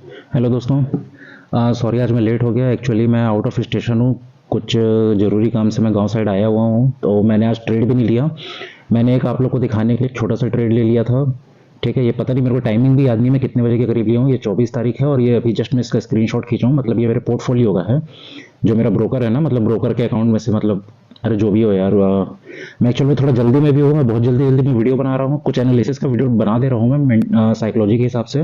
Hello दोस्तों। Sorry आज मैं लेट हो गया। एक्चुअली मैं आउट ऑफ स्टेशन हूँ। कुछ ज़रूरी काम से मैं गांव साइड आया हुआ हूँ, तो मैंने आज ट्रेड भी नहीं लिया। मैंने एक आप लोग को दिखाने के लिए छोटा सा ट्रेड ले लिया था। ठीक है, ये पता नहीं, मेरे को टाइमिंग भी याद नहीं मैं कितने बजे के करीब लिया हूँ। ये 24 तारीख है और ये अभी जस्ट मैं इसका स्क्रीनशॉट खींचा हूँ। मतलब ये मेरे पोर्टफोलियो का है, जो मेरा ब्रोकर है ना, मतलब ब्रोकर के अकाउंट में से, मतलब अरे जो भी हो यार। मैं एक्चुअली थोड़ा जल्दी में भी हूँ, मैं बहुत जल्दी जल्दी में वीडियो बना रहा हूँ, कुछ एनालिसिस का वीडियो बना दे रहा हूँ मैं साइकोलॉजी के हिसाब से।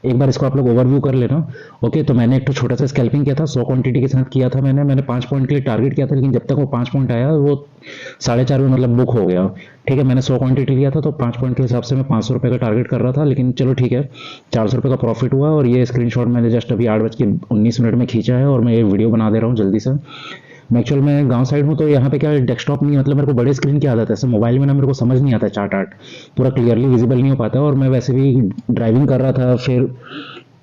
एक बार इसको आप लोग ओवरव्यू कर लेना। ओके, तो मैंने एक तो छोटा सा स्कैल्पिंग किया था, 100 क्वांटिटी के साथ किया था मैंने 5 पॉइंट के लिए टारगेट किया था, लेकिन जब तक वो 5 पॉइंट आया वो 4:30 में मतलब बुक हो गया। ठीक है, मैंने 100 क्वांटिटी लिया था, तो 5 पॉइंट के हिसाब से मैं 500 रुपये का टारगेट कर रहा था, लेकिन चलो ठीक है, 400 रुपये का प्रॉफिट हुआ। और ये स्क्रीनशॉट मैंने जस्ट अभी 8:19 में खींचा है और मैं ये वीडियो बना दे रहा हूँ जल्दी से। मैं एक्चुअल में गांव साइड हूँ, तो यहाँ पे क्या डेस्कटॉप नहीं है, मतलब मेरे को बड़े स्क्रीन की आदत है। ऐसे मोबाइल में ना मेरे को समझ नहीं आता है, चार्ट आर्ट पूरा क्लियरली विजिबल नहीं हो पाता है। और मैं वैसे भी ड्राइविंग कर रहा था, फिर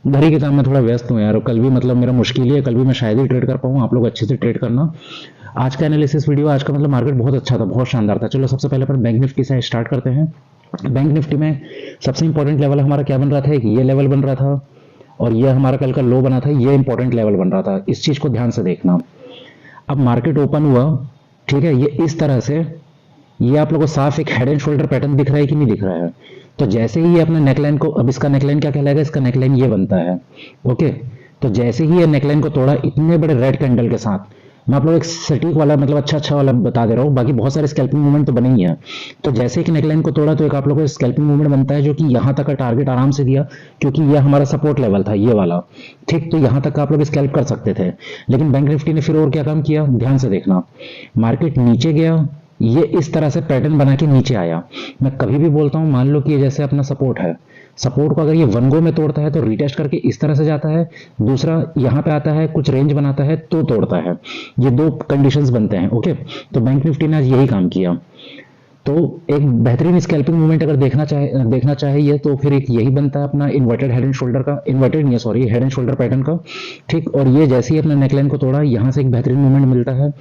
घर ही के काम में थोड़ा व्यस्त हूँ यार। कल भी मतलब मेरा मुश्किल ही है, कल भी मैं शायद ही ट्रेड कर पाऊँ। आप लोग अच्छे से ट्रेड करना। आज का एनालिसिस वीडियो, आज का मतलब मार्केट बहुत अच्छा था, बहुत शानदार था। चलो सबसे पहले अपन बैंक निफ्टी से स्टार्ट करते हैं। बैंक निफ्टी में सबसे इंपॉर्टेंट लेवल हमारा क्या बन रहा था, एक ये लेवल बन रहा था और ये हमारा कल का लो बना था, ये इंपॉर्टेंट लेवल बन रहा था। इस चीज को ध्यान से देखना। अब मार्केट ओपन हुआ, ठीक है, ये इस तरह से, ये आप लोगों को साफ एक हेड एंड शोल्डर पैटर्न दिख रहा है कि नहीं दिख रहा है। तो जैसे ही ये अपना नेकलाइन को, अब इसका नेकलाइन क्या कहलाएगा, इसका नेकलाइन ये बनता है। ओके, तो जैसे ही ये नेकलाइन को तोड़ा इतने बड़े रेड कैंडल के साथ, मैं आप लोग एक सटीक वाला मतलब अच्छा अच्छा वाला बता दे रहा हूँ, बाकी बहुत सारे स्कैल्पिंग मूवमेंट तो बने ही है। तो जैसे एक नेकलाइन को तोड़ा तो एक आप लोग को स्कैल्पिंग मूवमेंट बनता है, जो कि यहाँ तक का टारगेट आराम से दिया, क्योंकि ये हमारा सपोर्ट लेवल था ये वाला। ठीक, तो यहाँ तक का आप लोग स्कैल्प कर सकते थे। लेकिन बैंक निफ्टी ने फिर और क्या काम किया, ध्यान से देखना। मार्केट नीचे गया, ये इस तरह से पैटर्न बना के नीचे आया। मैं कभी भी बोलता हूं, मान लो कि ये जैसे अपना सपोर्ट है, सपोर्ट को अगर ये वन गो में तोड़ता है तो रिटेस्ट करके इस तरह से जाता है, दूसरा यहां पे आता है, कुछ रेंज बनाता है तो तोड़ता है। ये दो कंडीशंस बनते हैं। ओके, तो बैंक निफ्टी ने आज यही काम किया। तो एक बेहतरीन स्कैल्पिंग मूवमेंट अगर देखना चाहे ये, तो फिर एक यही बनता है अपना इन्वर्टेड हेड एंड शोल्डर का, इन्वर्टेड नहीं है sorry, head and shoulder pattern का। ठीक, और ये जैसे ही अपना नेकलाइन को तोड़ा, यहां से एक बेहतरीन मूवमेंट मिलता है।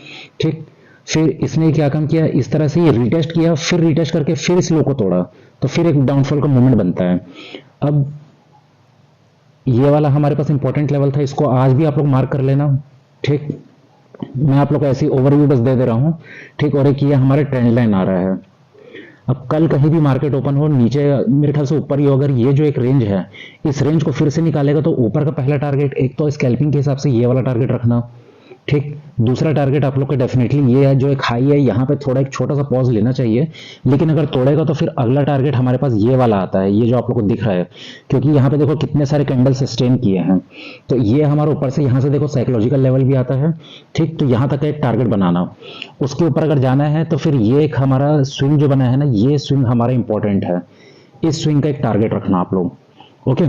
ठीक, फिर इसने क्या काम किया, इस तरह से ये रिटेस्ट किया, फिर रिटेस्ट करके फिर इस लो को तोड़ा, तो फिर एक डाउनफॉल का मूवमेंट बनता है। अब ये वाला हमारे पास इंपॉर्टेंट लेवल था, इसको आज भी आप लोग मार्क कर लेना। ठीक, मैं आप लोग को ऐसी ओवरव्यू बस दे रहा हूँ। ठीक, और एक ये हमारे ट्रेंड लाइन आ रहा है। अब कल कहीं भी मार्केट ओपन हो, नीचे मेरे ख्याल से ऊपर ही हो, अगर ये जो एक रेंज है, इस रेंज को फिर से निकालेगा, तो ऊपर का पहला टारगेट एक तो स्कैल्पिंग के हिसाब से ये वाला टारगेट रखना। ठीक, दूसरा टारगेट आप लोग का डेफिनेटली ये है, जो एक हाई है, यहाँ पे थोड़ा एक छोटा सा पॉज लेना चाहिए। लेकिन अगर तोड़ेगा तो फिर अगला टारगेट हमारे पास ये वाला आता है, ये जो आप लोग को दिख रहा है, क्योंकि यहाँ पे देखो कितने सारे कैंडल सस्टेन किए हैं। तो ये हमारे ऊपर से, यहाँ से देखो साइकोलॉजिकल लेवल भी आता है। ठीक, तो यहाँ तक एक टारगेट बनाना, उसके ऊपर अगर जाना है तो फिर ये एक हमारा स्विंग जो बना है ना, ये स्विंग हमारा इंपॉर्टेंट है। इस स्विंग का एक टारगेट रखना आप लोग। ओके,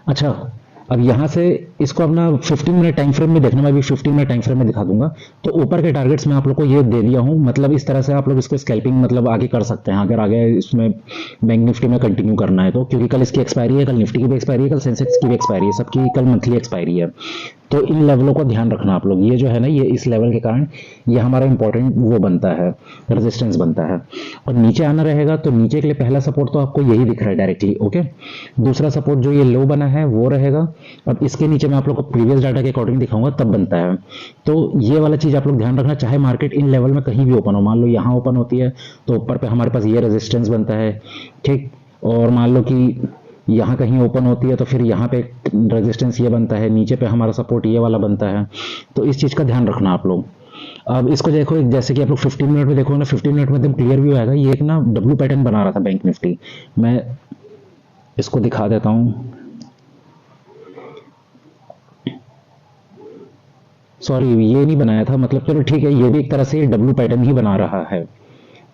अच्छा, अब यहां से इसको अपना 15 मिनट टाइम फ्रेम में देखना, मैं भी 15 मिनट टाइम फ्रेम में दिखा दूंगा। तो ऊपर के टारगेट्स मैं आप लोग को ये दे दिया हूं, मतलब इस तरह से आप लोग इसको स्कैल्पिंग मतलब आगे कर सकते हैं, अगर आगे इसमें बैंक निफ्टी में कंटिन्यू करना है तो, क्योंकि कल इसकी एक्सपायरी है, कल निफ्टी की भी एक्सपायरी है, कल सेंसेक्स की भी एक्सपायरी है, सबकी कल मंथली एक्सपायरी है। तो इन लेवलों को ध्यान रखना आप लोग। ये जो है ना, ये इस लेवल के कारण ये हमारा इंपॉर्टेंट वो बनता है, रेजिस्टेंस बनता है। और नीचे आना रहेगा, तो नीचे के लिए पहला सपोर्ट तो आपको यही दिख रहा है डायरेक्टली। ओके, दूसरा सपोर्ट जो ये लो बना है वो रहेगा। अब इसके नीचे मैं आप लोग को प्रीवियस डाटा के अकॉर्डिंग दिखाऊंगा, तब बनता है। तो ये वाला चीज आप लोग ध्यान रखना, चाहे मार्केट इन लेवल में कहीं भी ओपन हो। मान लो यहाँ ओपन होती है तो ऊपर पे हमारे पास ये रेजिस्टेंस बनता है। ठीक, और मान लो कि यहाँ कहीं ओपन होती है तो फिर यहाँ पे रेजिस्टेंस ये बनता है, नीचे पे हमारा सपोर्ट ये वाला बनता है। तो इस चीज का ध्यान रखना आप लोग। अब इसको देखो, जैसे कि आप लोग 15 मिनट में देखो ना, 15 मिनट में एकदम क्लियर व्यू आएगा। ये एक ना डब्ल्यू पैटर्न बना रहा था बैंक निफ्टी, मैं इसको दिखा देता हूँ। सॉरी, ये नहीं बनाया था, मतलब चलो ठीक है, ये भी एक तरह से डब्ल्यू पैटर्न ही बना रहा है।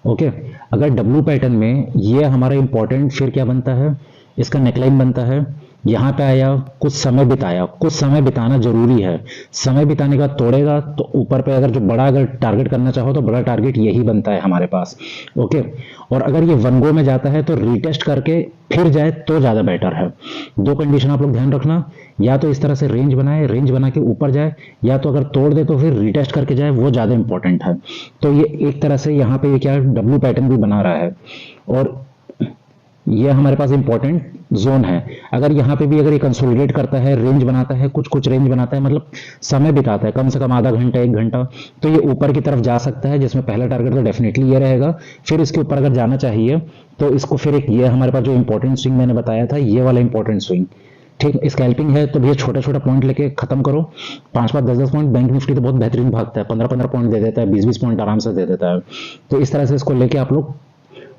ओके, अगर डब्ल्यू पैटर्न में ये हमारा इंपॉर्टेंट फिर क्या बनता है, इसका नेकलाइन बनता है। यहाँ पे आया, कुछ समय बिताया, कुछ समय बिताना जरूरी है। समय बिताने के बाद तोड़ेगा तो ऊपर पे अगर जो बड़ा अगर टारगेट करना चाहो तो बड़ा टारगेट यही बनता है हमारे पास। ओके, और अगर ये वन गो में जाता है तो रिटेस्ट करके फिर जाए तो ज्यादा बेटर है। दो कंडीशन आप लोग ध्यान रखना, या तो इस तरह से रेंज बनाए, रेंज बना के ऊपर जाए, या तो अगर तोड़ दे तो फिर रिटेस्ट करके जाए, वो ज्यादा इंपॉर्टेंट है। तो ये एक तरह से यहाँ पे ये क्या डब्ल्यू पैटर्न भी बना रहा है। और ये हमारे पास इंपॉर्टेंट जोन है। अगर यहाँ पे भी अगर ये कंसोलिडेट करता है, रेंज बनाता है, कुछ कुछ रेंज बनाता है, मतलब समय बिताता है कम से कम आधा घंटा 1 घंटा, तो ये ऊपर की तरफ जा सकता है, जिसमें पहला टारगेट तो डेफिनेटली ये रहेगा। फिर इसके ऊपर अगर जाना चाहिए तो इसको फिर एक ये हमारे पास जो इंपॉर्टेंट स्विंग मैंने बताया था, ये वाला इंपॉर्टेंट स्विंग, ठीक। स्कैल्पिंग है तो भैया छोटा छोटा पॉइंट लेके खत्म करो, 5 5 10 10 पॉइंट। बैंक निफ्टी तो बहुत बेहतरीन भागता है, 15 15 पॉइंट दे देता है, 20 20 पॉइंट आराम से दे देता है। तो इस तरह से इसको लेके आप लोग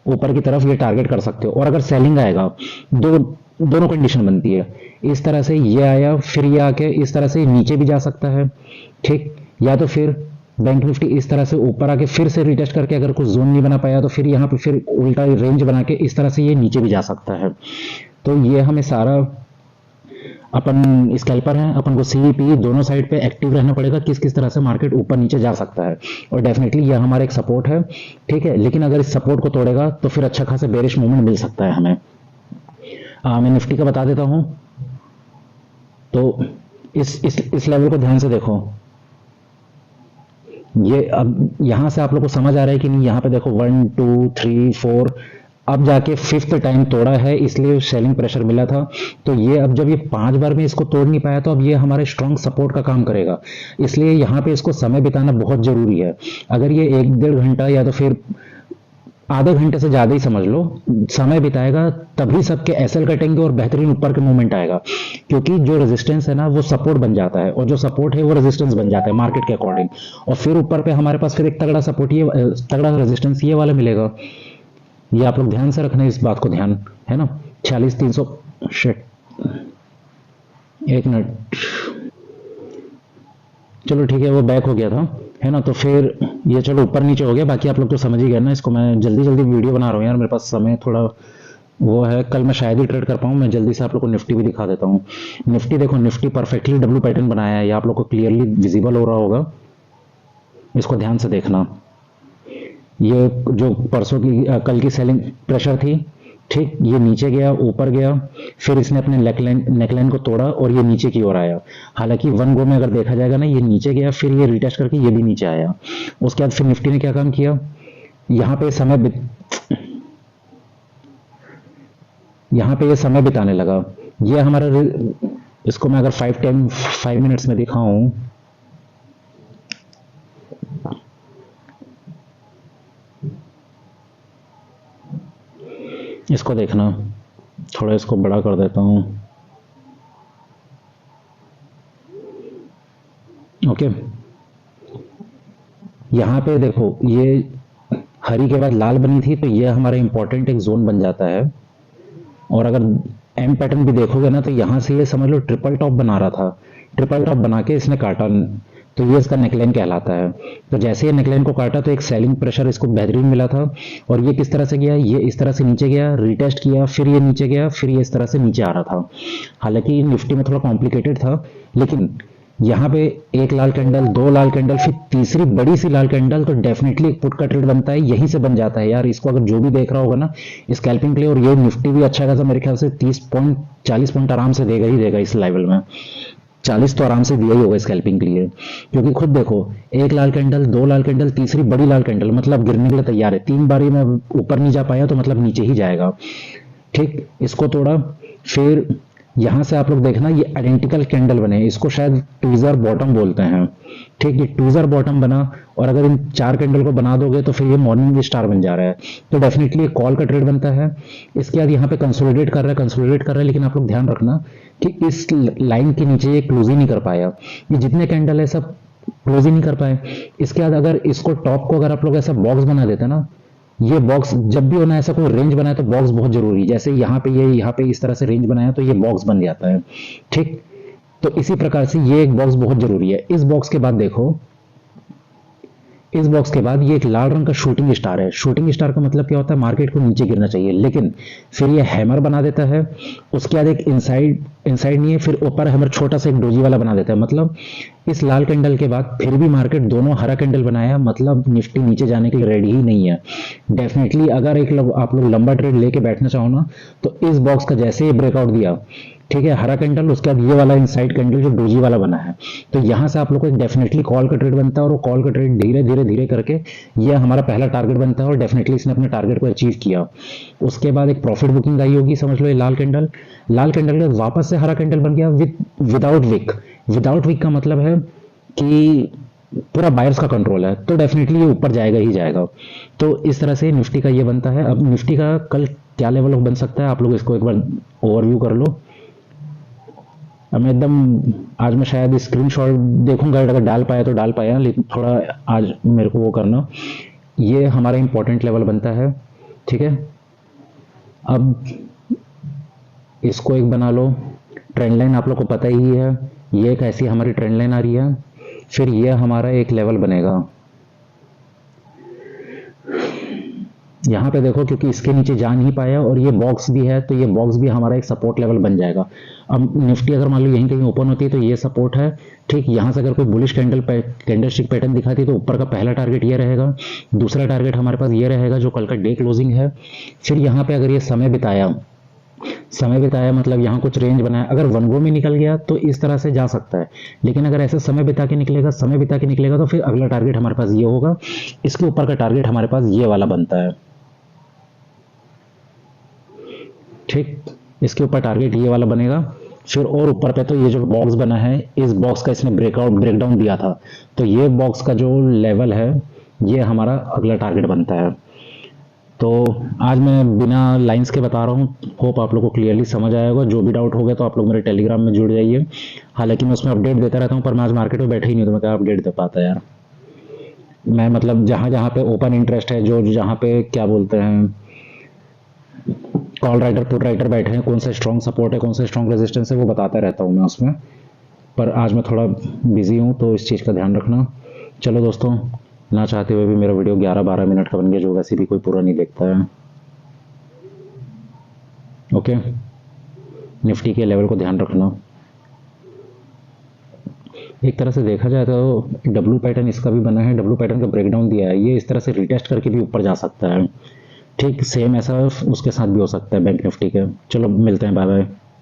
ऊपर की तरफ ये टारगेट कर सकते हो। और अगर सेलिंग आएगा, दोनों कंडीशन बनती है। इस तरह से ये आया, फिर ये आके इस तरह से नीचे भी जा सकता है, ठीक। या तो फिर बैंक निफ्टी इस तरह से ऊपर आके फिर से रिटेस्ट करके अगर कुछ जोन नहीं बना पाया तो फिर यहाँ पे फिर उल्टा रेंज बना के इस तरह से ये नीचे भी जा सकता है। तो ये हमें सारा, अपन स्कैल्पर है, अपन को सीईपी दोनों साइड पे एक्टिव रहना पड़ेगा, किस किस तरह से मार्केट ऊपर नीचे जा सकता है। और डेफिनेटली यह हमारा एक सपोर्ट है, ठीक है। लेकिन अगर इस सपोर्ट को तोड़ेगा तो फिर अच्छा खासा बेरिश मूवमेंट मिल सकता है हमें। मैं निफ्टी का बता देता हूं। तो इस लेवल को ध्यान से देखो। ये अब यहां से आप लोग को समझ आ रहा है कि नहीं? यहां पे देखो 1 2 3 4, अब जाके 5th टाइम तोड़ा है, इसलिए सेलिंग प्रेशर मिला था। तो ये अब जब ये 5 बार में इसको तोड़ नहीं पाया तो अब ये हमारे स्ट्रॉन्ग सपोर्ट का काम करेगा। इसलिए यहाँ पे इसको समय बिताना बहुत जरूरी है। अगर ये 1 1.5 घंटा या तो फिर आधे घंटे से ज्यादा ही समझ लो समय बिताएगा, तभी सबके एसएल कटेंगे और बेहतरीन ऊपर के मूवमेंट आएगा। क्योंकि जो रेजिस्टेंस है ना वो सपोर्ट बन जाता है, और जो सपोर्ट है वो रेजिस्टेंस बन जाता है मार्केट के अकॉर्डिंग। और फिर ऊपर पे हमारे पास फिर एक तगड़ा सपोर्ट, ये तगड़ा रेजिस्टेंस ये वाला मिलेगा। ये आप लोग ध्यान से रखना, इस बात को ध्यान है ना। 46 300, शिट, 1 मिनट, चलो ठीक है, वो बैक हो गया था, है ना। तो फिर ये चलो ऊपर नीचे हो गया, बाकी आप लोग तो समझ ही गए ना। इसको मैं जल्दी जल्दी वीडियो बना रहा हूँ यार, मेरे पास समय थोड़ा वो है, कल मैं शायद ही ट्रेड कर पाऊँ। मैं जल्दी से आप लोग को निफ्टी भी दिखा देता हूँ। निफ्टी देखो, निफ्टी परफेक्टली डब्ल्यू पैटर्न बनाया है, ये आप लोग को क्लियरली विजिबल हो रहा होगा, इसको ध्यान से देखना। ये जो परसों की कल की सेलिंग प्रेशर थी, ठीक, ये नीचे गया, ऊपर गया, फिर इसने अपने नेकलाइन को तोड़ा और ये नीचे की ओर आया। हालांकि वन गो में अगर देखा जाएगा ना, ये नीचे गया, फिर ये रिटेस्ट करके ये भी नीचे आया। उसके बाद फिर निफ्टी ने क्या काम किया, यहाँ पे ये समय बिताने लगा। ये हमारा, इसको मैं अगर 5 मिनट्स में दिखाऊं, इसको देखना, थोड़ा इसको बड़ा कर देता हूं, ओके। यहां पे देखो, ये हरी के बाद लाल बनी थी, तो ये हमारा इंपॉर्टेंट एक जोन बन जाता है। और अगर एम पैटर्न भी देखोगे ना, तो यहां से ये समझ लो ट्रिपल टॉप बना रहा था, ट्रिपल टॉप बना के इसने काटा, तो ये इसका नेकलाइन कहलाता है। तो जैसे ये नेकलाइन को काटा तो एक सेलिंग प्रेशर इसको बेहतरीन मिला था। और ये किस तरह से गया, ये इस तरह से नीचे गया, रिटेस्ट किया, फिर ये नीचे गया, फिर ये इस तरह से नीचे आ रहा था। हालांकि निफ्टी में थोड़ा कॉम्प्लिकेटेड था, लेकिन यहाँ पे एक लाल कैंडल, 2 लाल कैंडल, फिर तीसरी बड़ी सी लाल कैंडल, तो डेफिनेटली एक पुट का ट्रेड बनता है, यहीं से बन जाता है यार। इसको अगर जो भी देख रहा होगा ना स्कैल्पिंग के लिए, और ये निफ्टी भी अच्छा खासा मेरे ख्याल से 30 पॉइंट 40 पॉइंट आराम से देगा ही देगा इस लेवल में। 40 तो आराम से दिया ही होगा स्कैल्पिंग के लिए। क्योंकि खुद देखो, एक लाल कैंडल, 2 लाल कैंडल, तीसरी बड़ी लाल कैंडल, मतलब गिरने के लिए तैयार है। 3 बारी में ऊपर नहीं जा पाया तो मतलब नीचे ही जाएगा, ठीक। इसको तोड़ा, फिर यहां से आप लोग देखना, ये आइडेंटिकल कैंडल बने, इसको शायद ट्वीजर बॉटम बोलते हैं, ठीक। ये ट्वीजर बॉटम बना, और अगर इन 4 कैंडल को बना दोगे तो फिर ये मॉर्निंग स्टार बन जा रहा है। तो डेफिनेटली एक कॉल का ट्रेड बनता है। इसके बाद यहाँ पे कंसोलिडेट कर रहा है, लेकिन आप लोग ध्यान रखना कि इस लाइन के नीचे ये क्लोज ही नहीं कर पाया। ये जितने कैंडल है सब क्लोज ही नहीं कर पाए। इसके बाद अगर इसको टॉप को अगर आप लोग ऐसा बॉक्स बना देते ना, ये बॉक्स जब भी होना ऐसा कोई रेंज बनाए तो बॉक्स बहुत जरूरी है। जैसे यहाँ पे ये यहाँ पे इस तरह से रेंज बनाया तो ये बॉक्स बन जाता है, ठीक। तो इसी प्रकार से ये एक बॉक्स बहुत जरूरी है। इस बॉक्स के बाद देखो, इस बॉक्स के बाद ये एक लाल रंग का शूटिंग स्टार है। शूटिंग स्टार का मतलब क्या होता है, मार्केट को नीचे गिरना चाहिए, लेकिन फिर ये हैमर बना देता है। उसके बाद एक इनसाइड नहीं है, फिर ऊपर हैमर छोटा सा एक डोजी वाला बना देता है। मतलब इस लाल कैंडल के बाद फिर भी मार्केट दोनों हरा कैंडल बनाया, मतलब निफ्टी नीचे जाने के लिए रेडी ही नहीं है। डेफिनेटली अगर आप लोग लंबा ट्रेड लेके बैठना चाहो ना, तो इस बॉक्स का जैसे ही ब्रेकआउट दिया ठीक है, हरा कैंडल, उसके बाद ये वाला इनसाइड कैंडल जो डोजी वाला बना है। तो यहाँ से आप लोग को एक डेफिनेटली कॉल का ट्रेड बनता है, और वो कॉल का ट्रेड धीरे धीरे धीरे करके ये हमारा पहला टारगेट बनता है, और डेफिनेटली इसने अपने टारगेट को अचीव किया। उसके बाद एक प्रॉफिट बुकिंग आई होगी, समझ लो ये लाल कैंडल, लाल कैंडल के बाद वापस से हरा कैंडल बन गया विदाउट विक। विदाउट विक का मतलब है कि पूरा बायर्स का कंट्रोल है, तो डेफिनेटली ये ऊपर जाएगा ही जाएगा। तो इस तरह से निफ्टी का ये बनता है। अब निफ्टी का कल क्या लेवल बन सकता है, आप लोग इसको एक बार ओवरव्यू कर लो। अब मैं एकदम, आज मैं शायद स्क्रीनशॉट देखूंगा, अगर डाल पाया तो डाल पाया, लेकिन थोड़ा आज मेरे को वो करना। ये हमारा इंपॉर्टेंट लेवल बनता है, ठीक है। अब इसको एक बना लो। ट्रेंड लाइन आप लोग को पता ही है, ये एक ऐसी हमारी ट्रेंड लाइन आ रही है। फिर ये हमारा एक लेवल बनेगा, यहाँ पे देखो, क्योंकि इसके नीचे जा नहीं पाया और ये बॉक्स भी है, तो ये बॉक्स भी हमारा एक सपोर्ट लेवल बन जाएगा। अब निफ्टी अगर मान लो यहीं कहीं ओपन होती है तो ये सपोर्ट है, ठीक। यहाँ से अगर कोई बुलिश कैंडलस्टिक पैटर्न दिखाती है तो ऊपर का पहला टारगेट ये रहेगा, दूसरा टारगेट हमारे पास ये रहेगा जो कल का डे क्लोजिंग है। फिर यहाँ पे अगर ये समय बिताया मतलब यहाँ कुछ रेंज बनाया, अगर वन गो में निकल गया तो इस तरह से जा सकता है, लेकिन अगर ऐसे समय बिता के निकलेगा तो फिर अगला टारगेट हमारे पास ये होगा। इसके ऊपर का टारगेट हमारे पास ये वाला बनता है, ठीक। इसके ऊपर टारगेट ये वाला बनेगा। फिर और ऊपर पे तो ये जो बॉक्स बना है, इस बॉक्स का इसने ब्रेकडाउन दिया था, तो ये बॉक्स का जो लेवल है ये हमारा अगला टारगेट बनता है। तो आज मैं बिना लाइंस के बता रहा हूँ, होप आप लोग को क्लियरली समझ आएगा। जो भी डाउट होगा तो आप लोग मेरे टेलीग्राम में जुड़ जाइए। हालांकि मैं उसमें अपडेट देता रहता हूँ, पर मैं आज मार्केट में बैठा ही नहीं, तो मैं क्या अपडेट दे पाता यार। मैं मतलब जहाँ जहाँ पे ओपन इंटरेस्ट है, जो जहाँ पे क्या बोलते हैं कॉल राइटर पुट राइटर बैठे हैं, कौन सा स्ट्रॉन्ग सपोर्ट है, कौन सा स्ट्रॉन्ग रेजिस्टेंस है, वो बताता रहता हूँ मैं उसमें। पर आज मैं थोड़ा बिजी हूँ, तो इस चीज़ का ध्यान रखना। चलो दोस्तों, ना चाहते हुए भी मेरा वीडियो 11-12 मिनट का बन गया, जो वैसे भी कोई पूरा नहीं देखता है। ओके, निफ्टी के लेवल को ध्यान रखना। एक तरह से देखा जाए तो डब्लू पैटर्न इसका भी बना है, डब्लू पैटर्न का ब्रेकडाउन दिया है, ये इस तरह से रिटेस्ट करके भी ऊपर जा सकता है, ठीक। सेम ऐसा उसके साथ भी हो सकता है बैंक निफ्टी के। चलो मिलते हैं, बाय बाय।